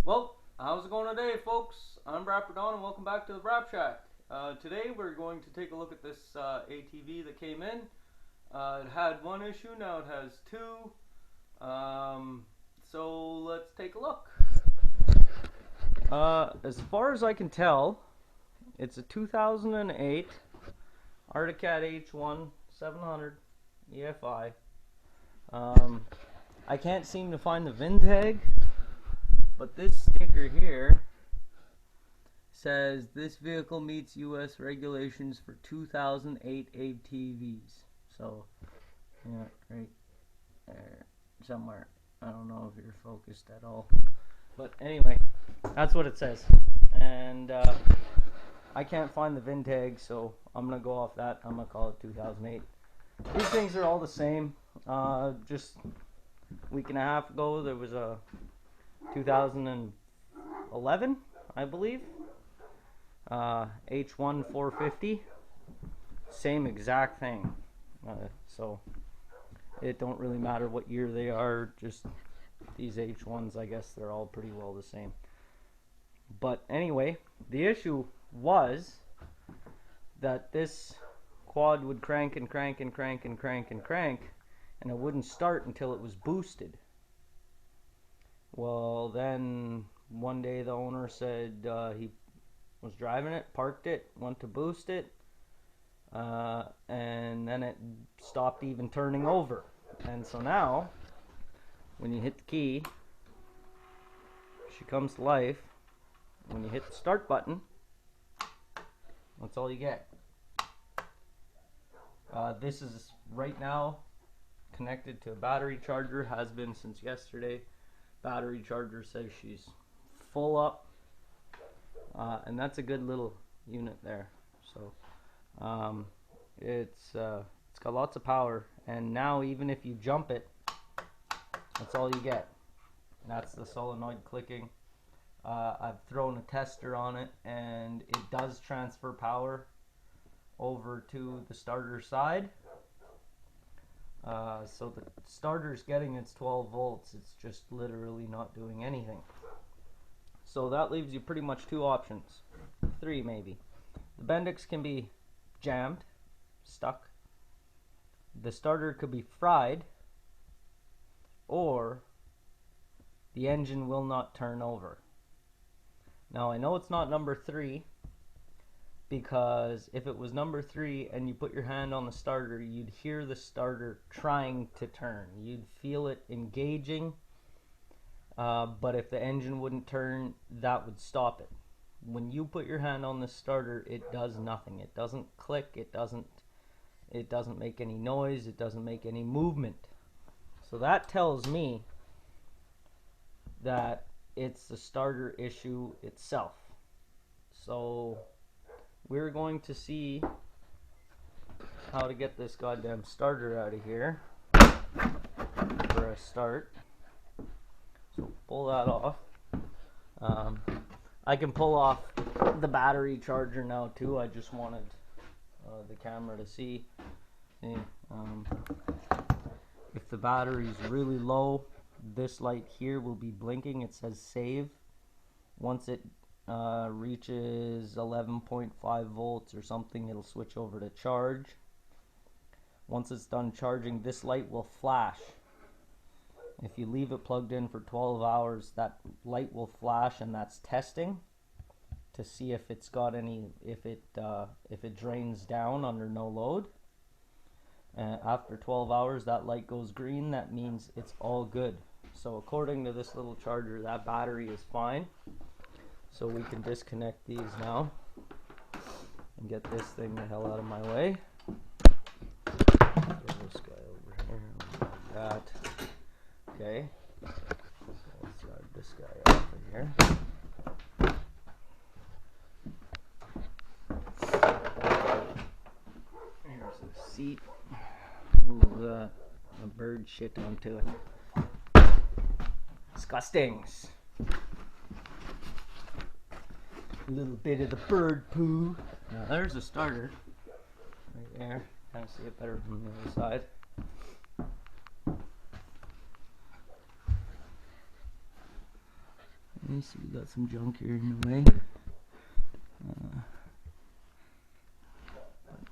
Well, how's it going today, folks? I'm Braap and welcome back to the Braap Shack. Today we're going to take a look at this ATV that came in. It had one issue, now it has two. So let's take a look. As far as I can tell, it's a 2008 Arctic H1 700 EFI. I can't seem to find the VIN tag, but this sticker here says this vehicle meets US regulations for 2008 ATVs. So, yeah, right there somewhere. I don't know if you're focused at all. But anyway, that's what it says. And I can't find the VIN tag, so I'm going to go off that. I'm going to call it 2008. These things are all the same. Just a week and a half ago, there was a 2011, I believe. H1 450. Same exact thing. So it don't really matter what year they are, just these H1s, I guess they're all pretty well the same. But anyway, the issue was that this quad would crank and crank and crank and crank and crank, and it wouldn't start until it was boosted. Well, then one day the owner said he was driving it, parked it, went to boost it, and then it stopped even turning over. And so now, when you hit the key, she comes to life. When you hit the start button, that's all you get. This is right now connected to a battery charger, has been since yesterday. Battery charger says she's full up, and that's a good little unit there. So it's got lots of power, and now even if you jump it, that's all you get. That's the solenoid clicking. I've thrown a tester on it, and it does transfer power over to the starter side. So the starter's getting its 12 volts. It's just literally not doing anything. So that leaves you pretty much two options. Three maybe. The Bendix can be jammed, stuck. The starter could be fried, or the engine will not turn over. Now I know it's not number 3, because if it was number 3 and you put your hand on the starter, you'd hear the starter trying to turn. You'd feel it engaging, but if the engine wouldn't turn, that would stop it. When you put your hand on the starter, it does nothing. It doesn't click, it doesn't make any noise, it doesn't make any movement. So that tells me that it's the starter issue itself. So we're going to see how to get this goddamn starter out of here for a start. So pull that off. I can pull off the battery charger now too. I just wanted the camera to see. If the battery's really low, this light here will be blinking. It says save. Once it reaches 11.5 volts or something, it'll switch over to charge. Once it's done charging, this light will flash. If you leave it plugged in for 12 hours, that light will flash, and that's testing to see if it's got any, if it drains down under no load. After 12 hours, that light goes green. That means it's all good. So according to this little charger, that battery is fine. So we can disconnect these now and get this thing the hell out of my way. Throw this guy over here like that. Okay. So let's start this guy off in here. Here's the seat. Ooh, a bird shit onto it. Disgustings. A little bit of the bird poo. Now there's a starter right there. Kind of see it better from the other side. Okay, so we got some junk here in the way.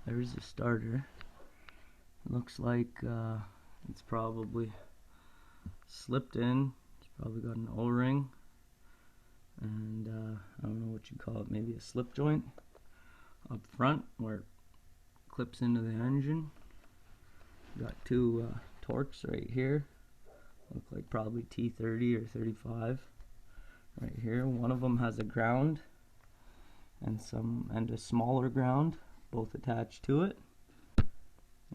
There's the starter. Looks like it's probably slipped in. It's probably got an O-ring, and I don't know what you call it, maybe a slip joint up front where it clips into the engine. Got two Torx right here. Look like probably T30 or 35 right here. One of them has a ground and a smaller ground, both attached to it.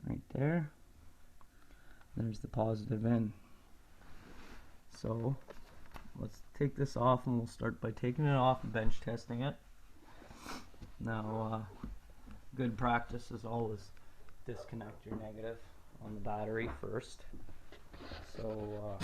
Right there. There's the positive end. So let's take this off, and we'll start by taking it off and bench testing it. Now, good practice is always disconnect your negative on the battery first. So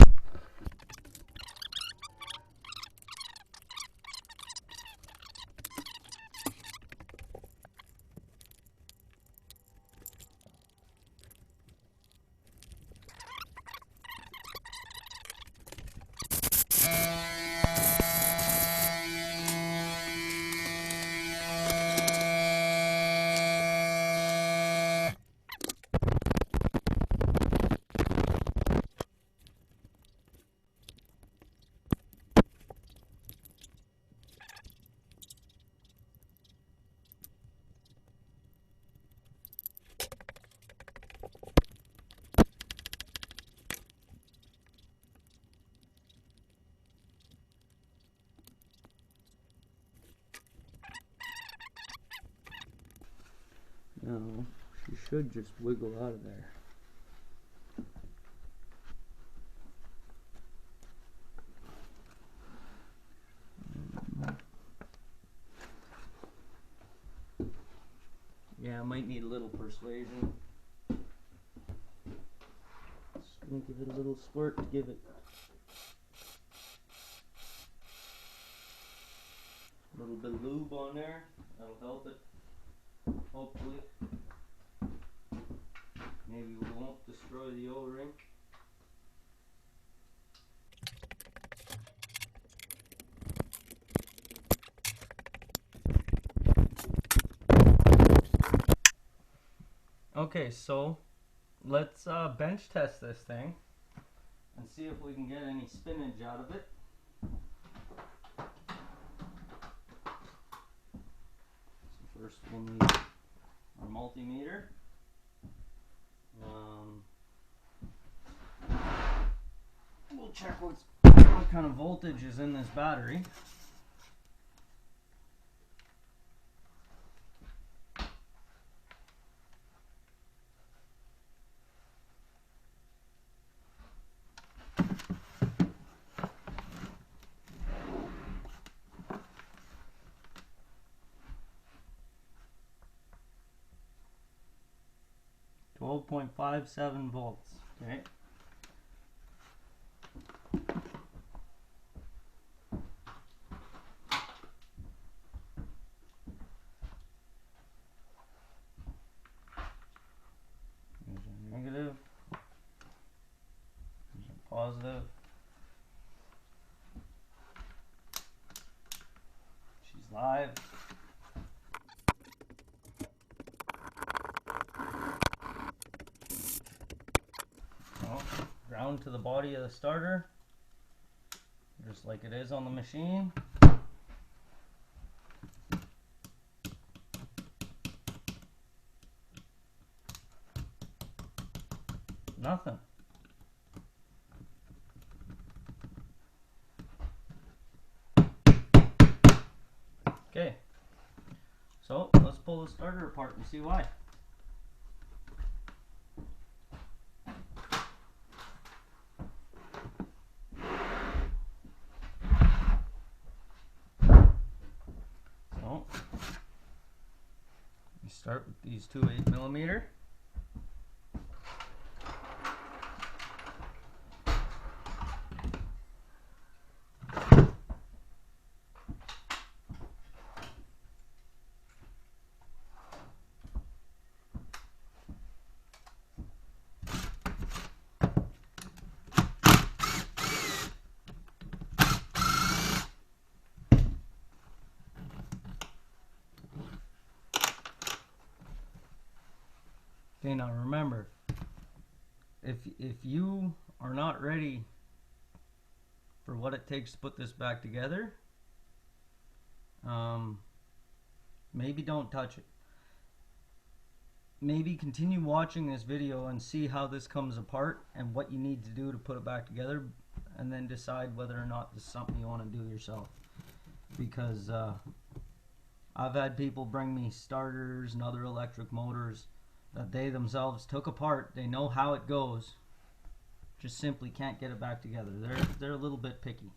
now she should just wiggle out of there. Yeah, I might need a little persuasion. Just gonna give it a little squirt to give it a little bit of lube on there. That'll help it, hopefully. Maybe we won't destroy the O-ring. Okay, so let's bench test this thing and see if we can get any spinach out of it. So first we'll need our multimeter. We'll check what kind of voltage is in this battery. .57 volts. Okay. There's a negative. There's a positive. She's live. Ground to the body of the starter, just like it is on the machine. Nothing. Okay, so let's pull the starter apart and see why. So we start with these two 8mm. Okay, now remember, if you are not ready for what it takes to put this back together, maybe don't touch it. Maybe continue watching this video and see how this comes apart and what you need to do to put it back together, and then decide whether or not this is something you want to do yourself. Because I've had people bring me starters and other electric motors that they themselves took apart. They know how it goes, just simply can't get it back together. They're a little bit picky.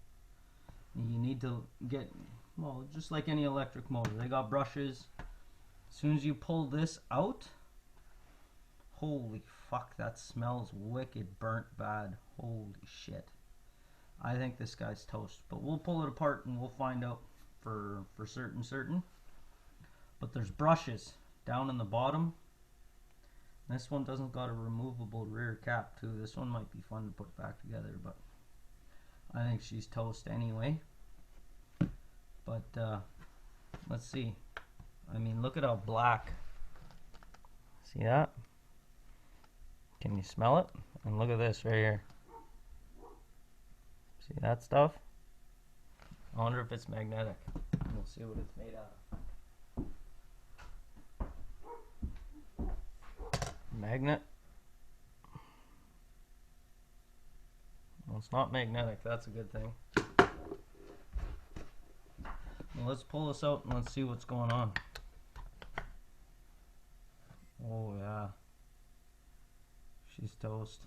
You need to get, well, just like any electric motor, they got brushes. As soon as you pull this out, holy fuck, that smells wicked burnt bad. Holy shit. I think this guy's toast. But we'll pull it apart and we'll find out for certain. But there's brushes down in the bottom. This one doesn't got a removable rear cap too. This one might be fun to put back together, but I think she's toast anyway. But let's see. I mean, look at how black. See that? Can you smell it? And look at this right here. See that stuff? I wonder if it's magnetic. We'll see what it's made out of. Magnet? Well, it's not magnetic. That's a good thing. Well, let's pull this out and let's see what's going on. Oh yeah. She's toast.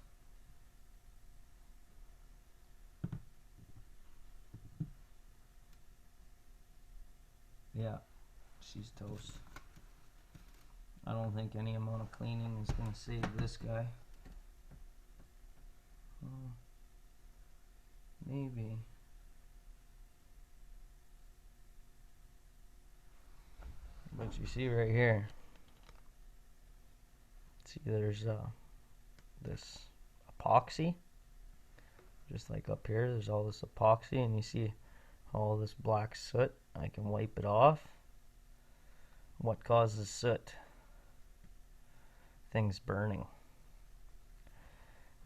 Yeah, she's toast. I don't think any amount of cleaning is going to save this guy. Maybe. But you see right here, see there's this epoxy, just like up here there's all this epoxy, and you see all this black soot. I can wipe it off. What causes soot? Things burning.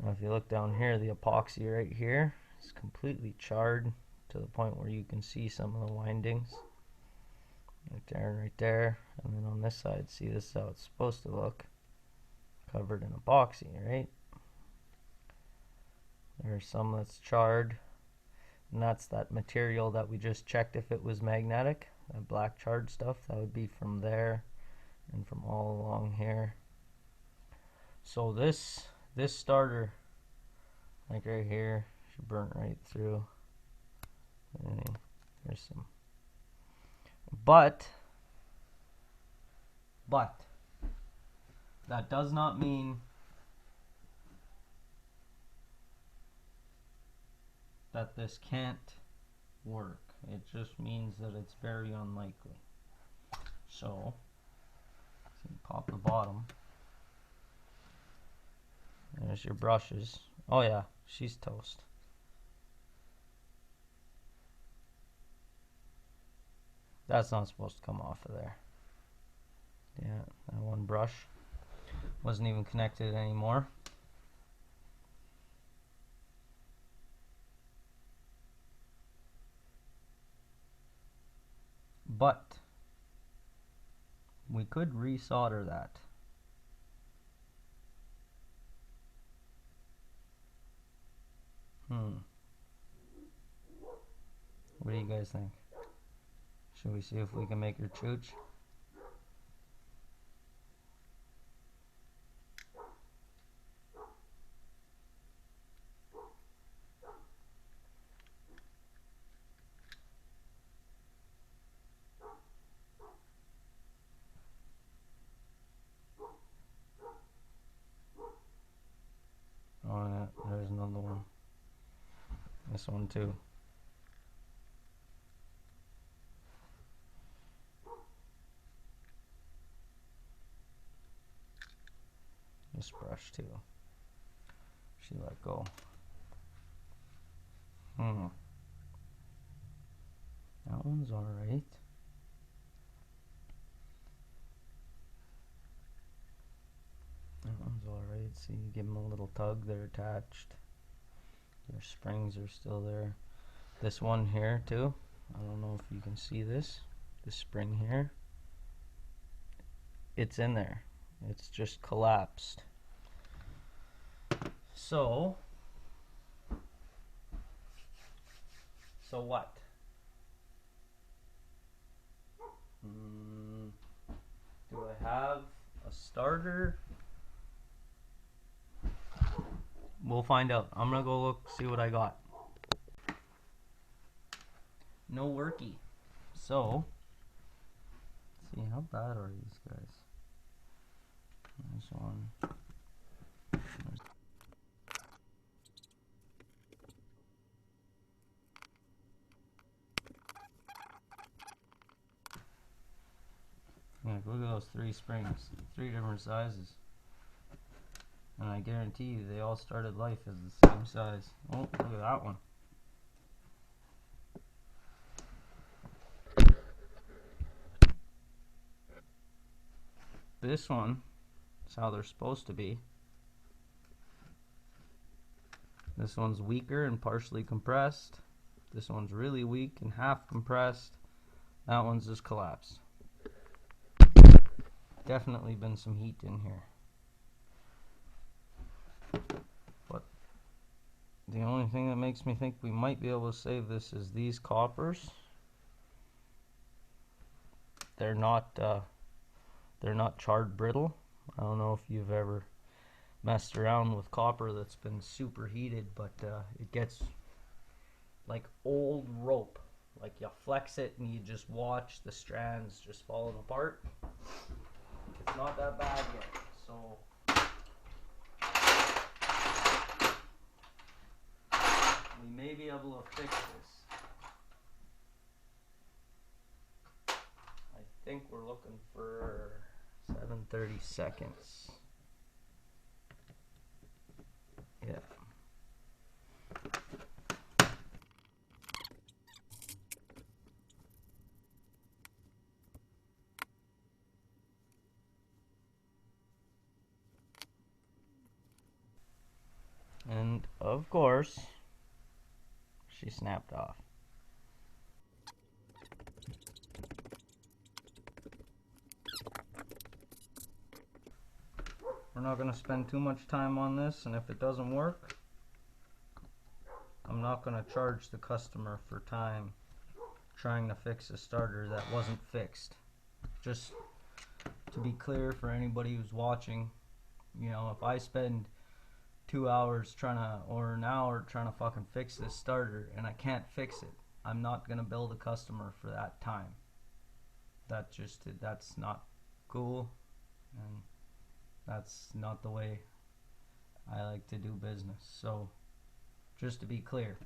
Now if you look down here, the epoxy right here is completely charred to the point where you can see some of the windings right there and right there. And then on this side, see, this is how it's supposed to look, covered in epoxy, right? There's some that's charred, and that's that material that we just checked if it was magnetic. That black charred stuff, that would be from there and from all along here. So this starter, like right here, she burnt right through. And there's some, but that does not mean that this can't work. It just means that it's very unlikely. So you pop the bottom. There's your brushes. Oh yeah, she's toast. That's not supposed to come off of there. Yeah, that one brush wasn't even connected anymore. But we could resolder that. What do you guys think? Should we see if we can make her chooch? Oh, yeah, there's another one. This one too. This brush too. She let go. That one's alright. sides. So you give them a little tug, they're attached. Their springs are still there. This one here too, I don't know if you can see this spring here, it's in there, it's just collapsed. So what? Do I have a starter? We'll find out. I'm gonna go look, see what I got. No worky. So, let's see, how bad are these guys? There's one. Yeah, look at those 3 springs, 3 different sizes. And I guarantee you they all started life as the same size. Oh, look at that one. This one is how they're supposed to be. This one's weaker and partially compressed. This one's really weak and half compressed. That one's just collapsed. Definitely been some heat in here. But the only thing that makes me think we might be able to save this is these coppers. They're not charred brittle. I don't know if you've ever messed around with copper that's been super heated, but it gets like old rope. Like you flex it and you just watch the strands just falling apart. It's not that bad yet, so we may be able to fix this. I think we're looking for 7:30 seconds. Yeah. And of course, she snapped off. We're not going to spend too much time on this, and if it doesn't work, I'm not going to charge the customer for time trying to fix a starter that wasn't fixed. Just to be clear for anybody who's watching, you know, if I spend 2 hours or an hour trying to fucking fix this starter and I can't fix it, I'm not going to bill the customer for that time. That's not cool, and that's not the way I like to do business. So, just to be clear.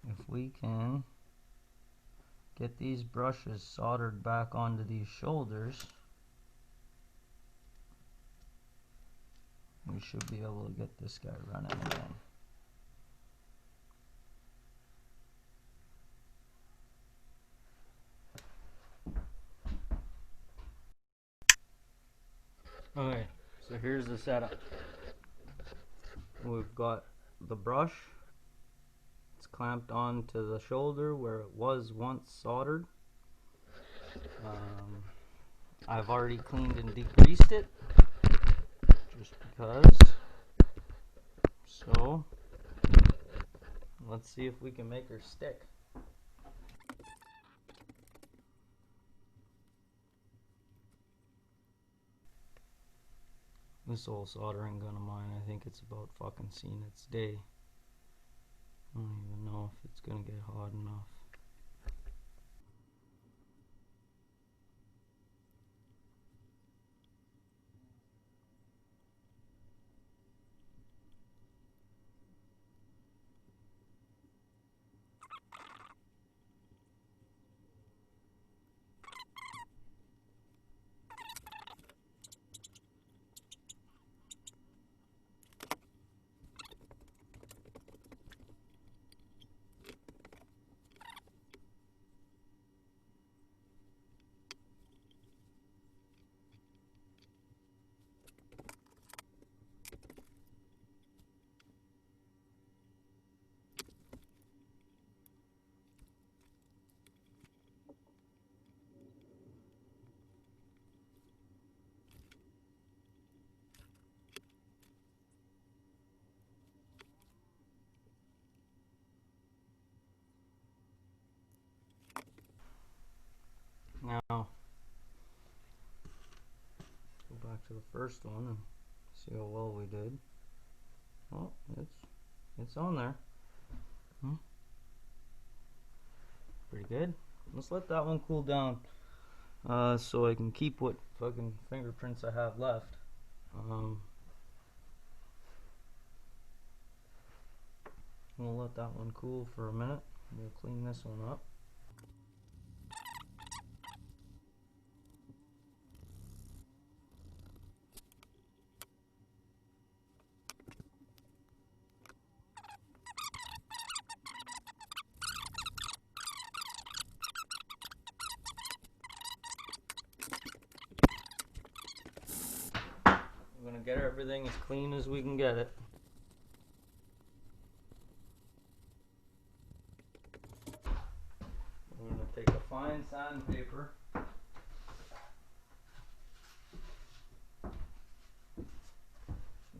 If we can get these brushes soldered back onto these shoulders, we should be able to get this guy running again. Okay, so here's the setup. We've got the brush. It's clamped onto the shoulder where it was once soldered. I've already cleaned and degreased it, just because. So, let's see if we can make her stick. This old soldering gun of mine, I think it's about fucking seen its day. I don't even know if it's gonna get hot enough. Now, go back to the first one and see how well we did. Oh, it's on there. Pretty good. Let's let that one cool down, so I can keep what fucking fingerprints I have left. We'll let that one cool for a minute. We'll clean this one up. We're gonna get everything as clean as we can get it. We're gonna take a fine sandpaper.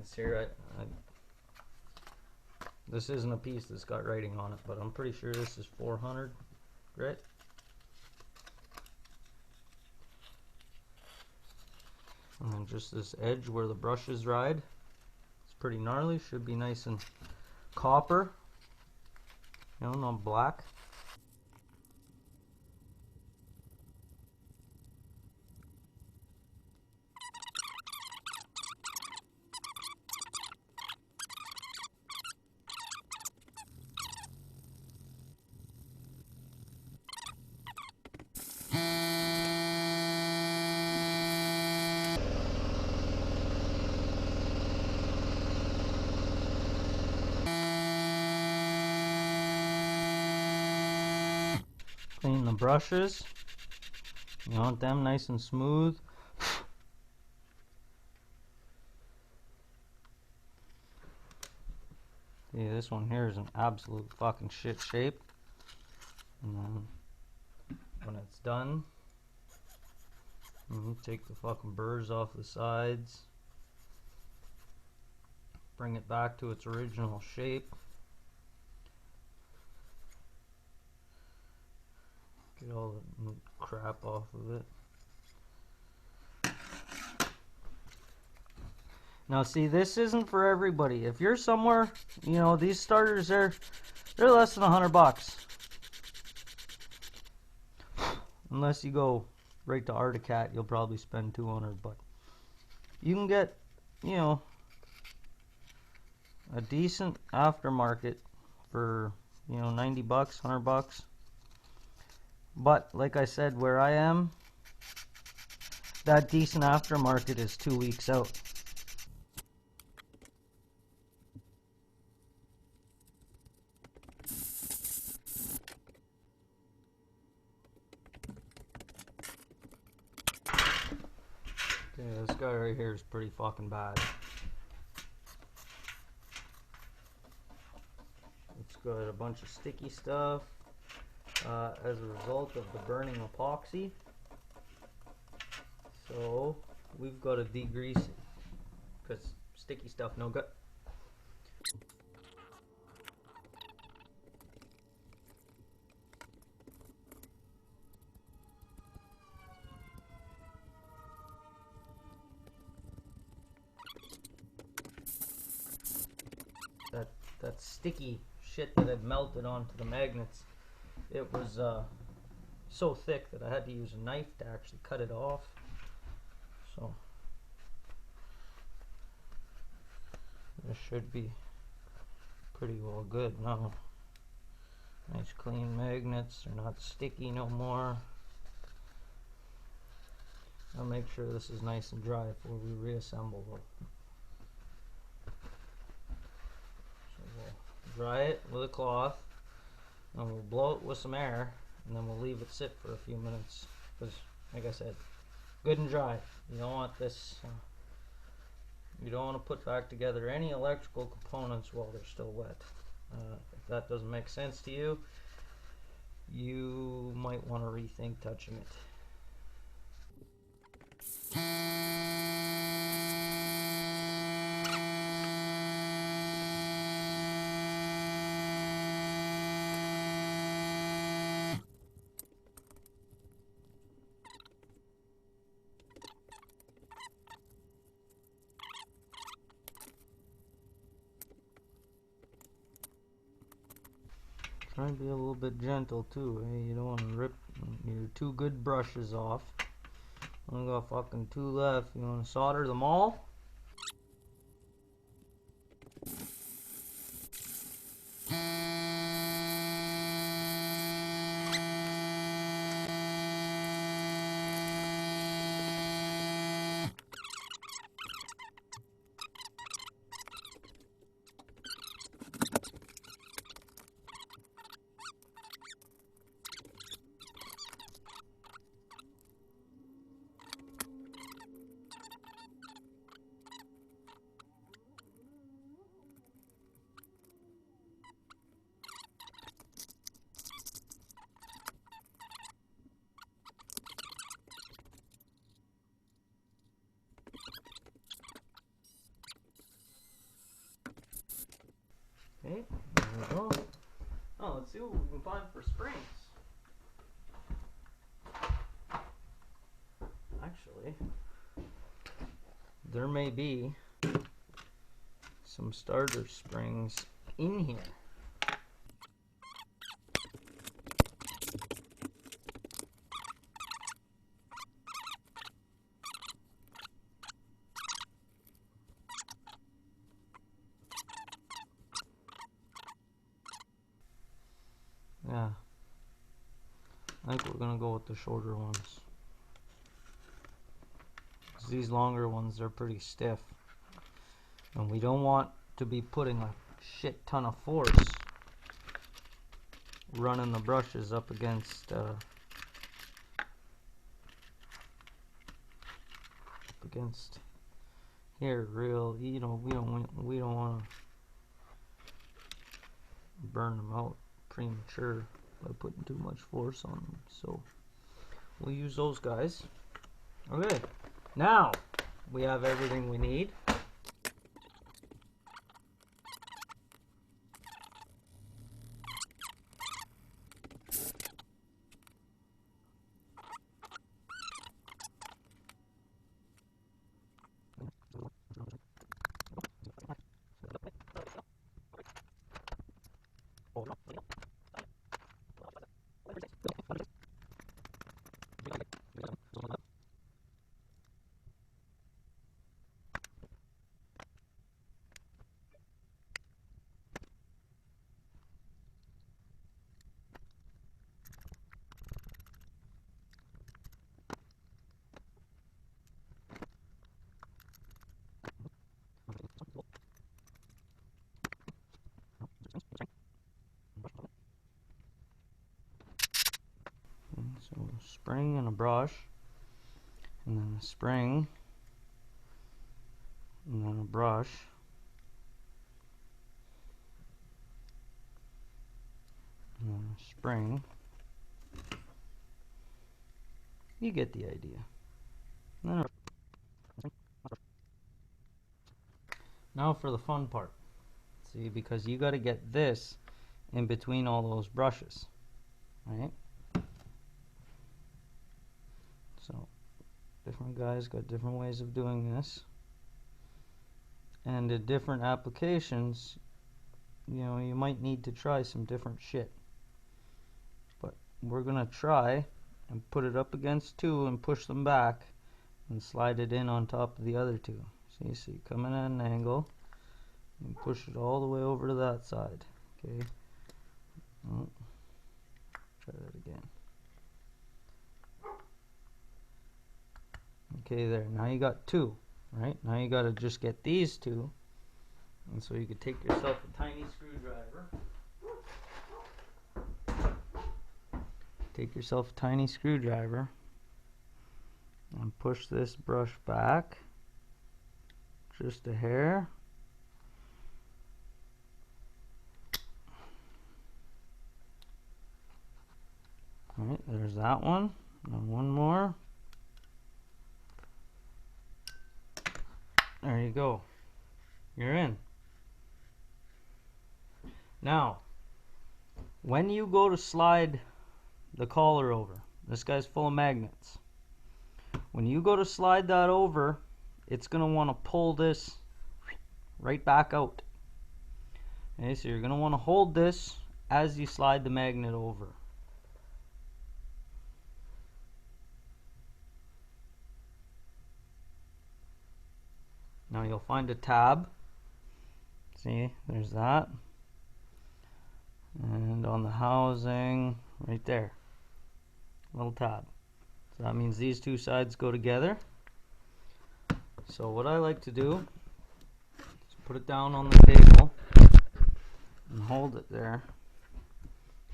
This here, this isn't a piece that's got writing on it, but I'm pretty sure this is 400 grit. And then just this edge where the brushes ride, it's pretty gnarly. Should be nice and copper, you know, not black. Clean the brushes. You want them nice and smooth. See, this one here is an absolute fucking shit shape. And then when it's done, take the fucking burrs off the sides. Bring it back to its original shape. Get all the crap off of it. Now see, this isn't for everybody. If you're somewhere, you know, these starters they're less than $100. Unless you go right to Articat, you'll probably spend 200, but you can get, you know, a decent aftermarket for, you know, 90 bucks, 100 bucks. But like I said, where I am, that decent aftermarket is 2 weeks out. Okay, this guy right here is pretty fucking bad. It's got a bunch of sticky stuff as a result of the burning epoxy. So we've got to degrease it because sticky stuff no good. that sticky shit that had melted onto the magnets, it was so thick that I had to use a knife to actually cut it off. So this should be pretty well good now. Nice clean magnets, they're not sticky no more. I'll make sure this is nice and dry before we reassemble though. So we'll dry it with a cloth, and we'll blow it with some air, and then we'll leave it sit for a few minutes, because like I said, good and dry. You don't want this, you don't want to put back together any electrical components while they're still wet. If that doesn't make sense to you, you might want to rethink touching it. Try to be a little bit gentle too, eh? You don't want to rip your 2 good brushes off. Only got fucking 2 left. You want to solder them all? Okay, there we go. Oh, let's see what we can find for springs. Actually, there may be some starter springs in here. Yeah, I think we're gonna go with the shorter ones. 'Cause these longer ones are pretty stiff, and we don't want to be putting a shit ton of force running the brushes up against here. Real, you know, we don't want to burn them out premature by putting too much force on them, so we'll use those guys. Okay, now we have everything we need. So a spring and a brush, and then a spring, and then a brush, and then a spring. You get the idea. Now for the fun part. See, because you got to get this in between all those brushes, right? So different guys got different ways of doing this, and the different applications you know, you might need to try some different shit. But we're gonna try and put it up against two and push them back and slide it in on top of the other two. See, so you come in at an angle and push it all the way over to that side. Okay. Oh, try that again. Okay, there. Now you got two, right? Now you got to just get these two. And so you could take yourself a tiny screwdriver. Take yourself a tiny screwdriver and push this brush back just a hair. Alright, there's that one. Now one more. There you go. You're in. Now, when you go to slide the collar over, this guy's full of magnets. When you go to slide that over, it's going to want to pull this right back out. Okay, so you're going to want to hold this as you slide the magnet over. Now you'll find a tab. See, there's that. And on the housing, right there, little tab. So that means these two sides go together. So what I like to do is put it down on the table and hold it there,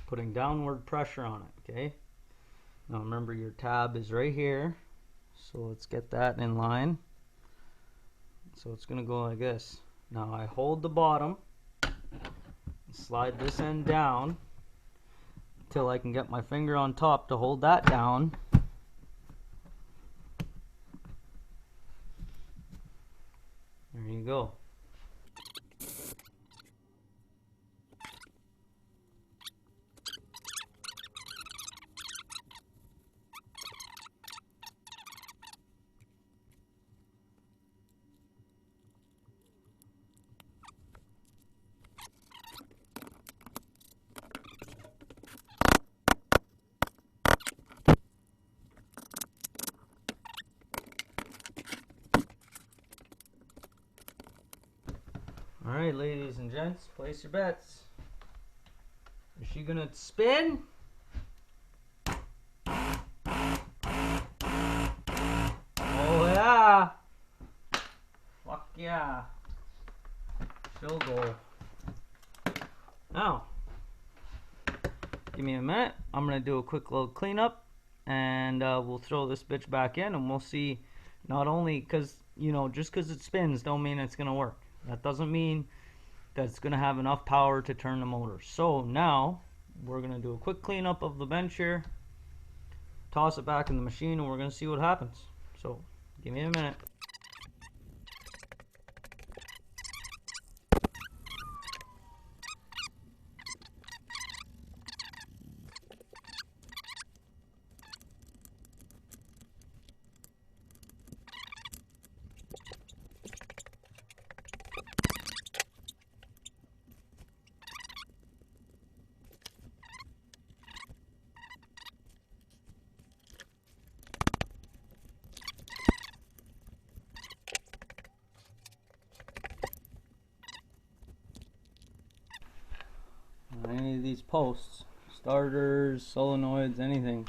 putting downward pressure on it, okay? Now remember, your tab is right here, so let's get that in line. So it's going to go like this. Now I hold the bottom, slide this end down until I can get my finger on top to hold that down. There you go. Alright, ladies and gents, place your bets. Is she gonna spin? Oh yeah! Fuck yeah! She'll go. Now, give me a minute. I'm gonna do a quick little cleanup, and we'll throw this bitch back in, and we'll see. Not only because, you know, just because it spins don't mean it's gonna work. That doesn't mean that it's going to have enough power to turn the motor. So now we're going to do a quick cleanup of the bench here, toss it back in the machine, and we're going to see what happens. So give me a minute. Any of these posts, starters, solenoids, anything,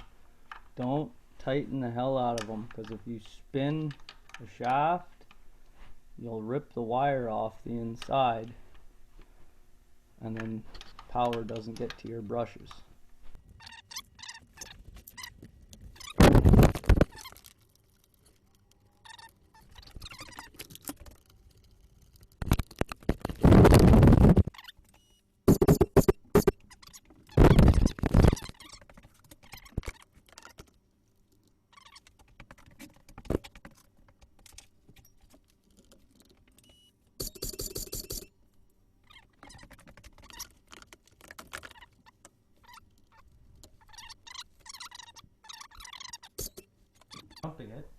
don't tighten the hell out of them, because if you spin the shaft, you'll rip the wire off the inside, and then power doesn't get to your brushes. Pumping it.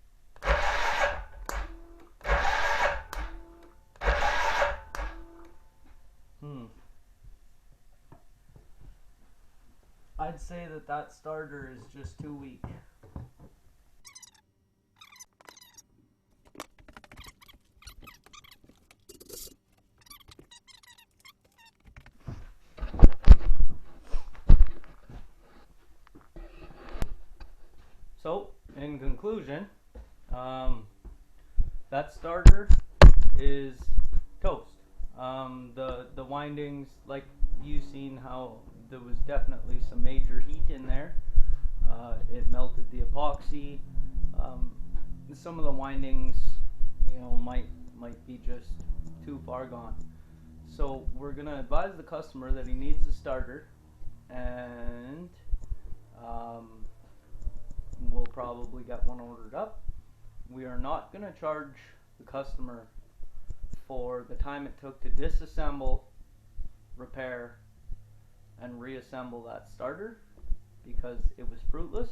I'd say that starter is just too weak. So, in conclusion, that starter is toast. The windings, like you've seen how there was definitely some major heat in there. It melted the epoxy. Um, some of the windings, might be just too far gone. So we're gonna advise the customer that he needs a starter, and we'll probably get one ordered up. We are not gonna charge the customer for the time it took to disassemble, repair, and reassemble that starter because it was fruitless.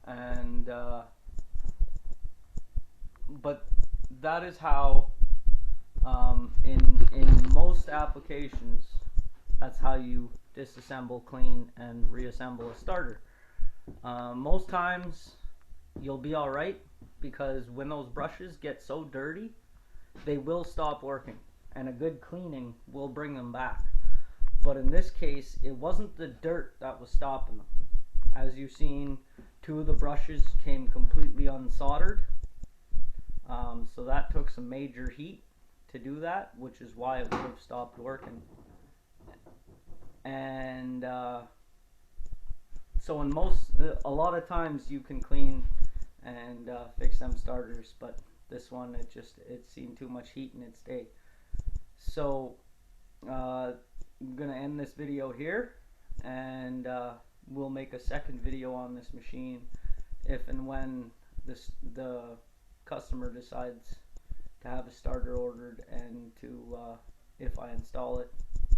And but that is how, in most applications, that's how you disassemble, clean, and reassemble a starter. Most times you'll be all right because when those brushes get so dirty, they will stop working, and a good cleaning will bring them back. But in this case, it wasn't the dirt that was stopping them. As you've seen, 2 of the brushes came completely unsoldered. So that took some major heat to do that, which is why it would have stopped working. And so a lot of times you can clean and fix them starters, but this one, it seen too much heat and it stayed. So I'm gonna end this video here, and we'll make a second video on this machine if and when the customer decides to have a starter ordered, and if I install it,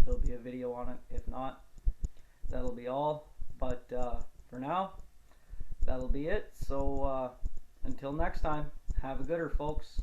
there'll be a video on it. If not, that'll be all. But for now, that'll be it. So until next time, have a gooder, folks.